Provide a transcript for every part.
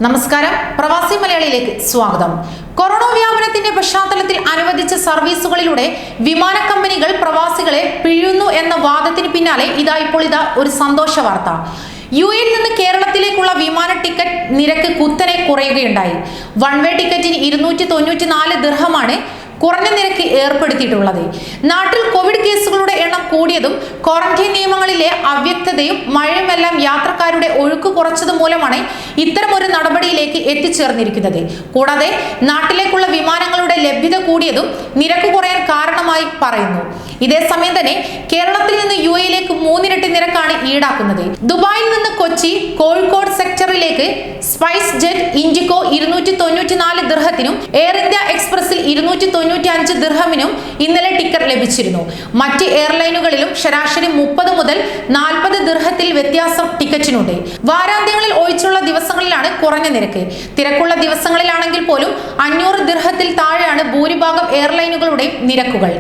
നമസ്കാരം, പ്രവാസി മലയാളിയിലേക്ക് സ്വാഗതം. കൊറോണ വ്യാപനത്തിന്റെ പശ്ചാത്തലത്തിൽ അനുവദിച്ച സർവീസുകളിലൂടെ വിമാന കമ്പനികൾ പ്രവാസികളെ പിഴുന്നു എന്ന വാദത്തിന് പിന്നാലെ ഇപ്പോൾ ഒരു സന്തോഷ വാർത്ത. യുഎയിൽ നിന്ന് കേരളത്തിലേക്കുള്ള വിമാന ടിക്കറ്റ് നിരക്ക് കുത്തനെ കുറയുകയുണ്ടായി. വൺ വേ ടിക്കറ്റിന് 294 ദിർഹമാണ് കുറഞ്ഞ നിരക്ക് ഏർപ്പെടുത്തിയിട്ടുള്ളത്. നാട്ടിൽ കോവിഡ് കേസുകളുടെ എണ്ണം കൂടിയതും ക്വാറന്റൈൻ നിയമങ്ങളിലെ അവ്യക്തതയും മഴയുമെല്ലാം യാത്രക്കാരുടെ ഒഴുക്ക് കുറച്ചത് മൂലമാണ് ഇത്തരമൊരു നടപടിയിലേക്ക് എത്തിച്ചേർന്നിരിക്കുന്നത്. കൂടാതെ നാട്ടിലേക്കുള്ള വിമാനങ്ങളുടെ ലഭ്യത കൂടിയതും നിരക്ക് കുറയാൻ കാരണമായി പറയുന്നു. ഇതേസമയം തന്നെ കേരളത്തിൽ നിന്ന് യുഎയിലേക്ക് 3 ഇരട്ടി നിരക്കാണ് ഈടാക്കുന്നത്. ദുബായിൽ നിന്ന് കൊച്ചി, കോഴിക്കോട് സെക്ടറിലേക്ക് സ്പൈസ് ജെറ്റ് ഇൻഡിഗോ 294 ദിർഹത്തിനും എയർ ഇന്ത്യ എക്സ്പ്രസിൽ 295 ദിർഹമിനും ഇന്നലെ ടിക്കറ്റ് ലഭിച്ചിരുന്നു. മറ്റ് എയർലൈനുകളിലും ശരാശരി 30 മുതൽ 40 ദിർഹത്തിൽ വ്യത്യാസം ടിക്കറ്റിനുണ്ട്. വാരാന്ത്യങ്ങളിൽ ഒഴിച്ചുള്ള ദിവസങ്ങളിലാണ് കുറഞ്ഞ നിരക്ക്. തിരക്കുള്ള ദിവസങ്ങളിലാണെങ്കിൽ പോലും 500 ദിർഹത്തിൽ താഴെയാണ് ഭൂരിഭാഗം എയർലൈനുകളുടെയും നിരക്കുകൾ.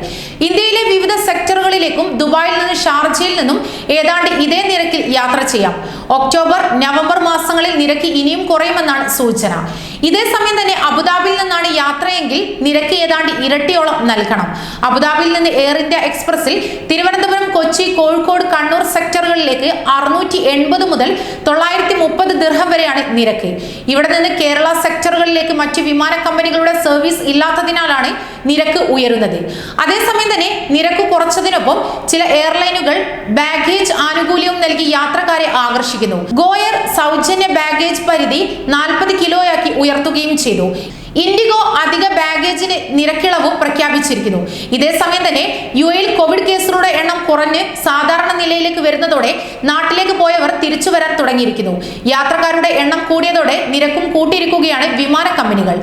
ഇന്ത്യയിലെ വിവിധ സെക്ടറുകളിലേക്കും ദുബായിൽ നിന്ന് ഷാർജയിൽ നിന്നും ഏതാണ്ട് ഇതേ നിരക്കിൽ യാത്ര ചെയ്യാം. ഒക്ടോബർ, നവംബർ മാസങ്ങളിൽ നിരക്ക് ഇനിയും കുറയുമെന്നാണ് സൂചന. ഇതേസമയം തന്നെ അബുദാബിയിൽ നിന്നാണ് യാത്രയെങ്കിൽ നിരക്ക് ഏതാണ്ട് ഇരട്ടിയോളം നൽകണം. അബുദാബിയിൽ നിന്ന് എയർ ഇന്ത്യ എക്സ്പ്രസിൽ തിരുവനന്തപുരം, കൊച്ചി, കോഴിക്കോട്, കണ്ണൂർ സെക്ടറുകളിലേക്ക് 680 മുതൽ 930 ദിർഹം വരെയാണ് നിരക്ക്. ഇവിടെ നിന്ന് കേരള സെക്ടറുകളിലേക്ക് മറ്റ് വിമാന കമ്പനികളുടെ സർവീസ് ഇല്ലാത്തതിനാലാണ് നിരക്ക് ഉയരുന്നത്. അതേസമയം തന്നെ നിരക്ക് കുറച്ചതിനൊപ്പം ചില എയർലൈനുകൾ ബാഗേജ് ആനുകൂല്യവും നൽകി യാത്രക്കാരെ ആകർഷിക്കുന്നു. ഗോയർ സൗജന്യ ബാഗേജ് പരിധി 40 കിലോയാക്കി ഉയർത്തുകയും ചെയ്തു. ഇൻഡിഗോ അധിക ബാഗേജിന് നിരക്കിളവും പ്രഖ്യാപിച്ചിരിക്കുന്നു. ഇതേസമയം തന്നെ യുഎയിൽ കോവിഡ് കേസുകളുടെ എണ്ണം കുറഞ്ഞ് സാധാരണ നിലയിലേക്ക് വരുന്നതോടെ നാട്ടിലേക്ക് പോയവർ തിരിച്ചു വരാൻ തുടങ്ങിയിരിക്കുന്നു. യാത്രക്കാരുടെ എണ്ണം കൂടിയതോടെ നിരക്കും കൂട്ടിയിരിക്കുകയാണ് വിമാന കമ്പനികൾ.